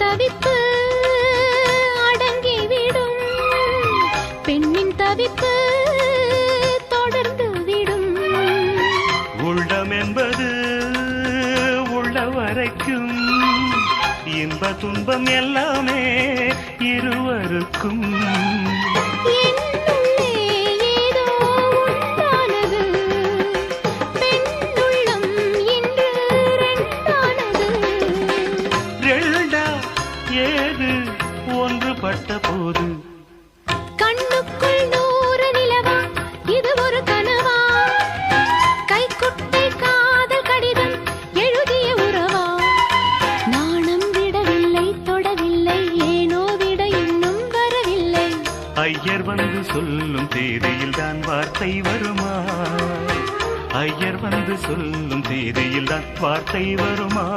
தவிப்பு அடங்கிவிடும், பெண்ணின் தவிப்பு தொடர்ந்து விடும். உள்ளம் என்பது உள்ள வரைக்கும், இன்ப துன்பம் எல்லாமே இருவருக்கும். ஏது ஒன்றுபட்ட போது கண்ணுக்குள் 100 நிலவா, இது ஒரு கனவா? கைக்குட்டை காதல் கடிதம் எழுதிய உறவா? நாணம் விடவில்லை, தொடவில்லை, ஏனோ விட இன்னும் வரவில்லை. ஐயர் வந்து சொல்லும் தேதியில் தான் வார்த்தை வருமா? ஐயர் வந்து சொல்லும் தேதியில் தான் வார்த்தை வருமா?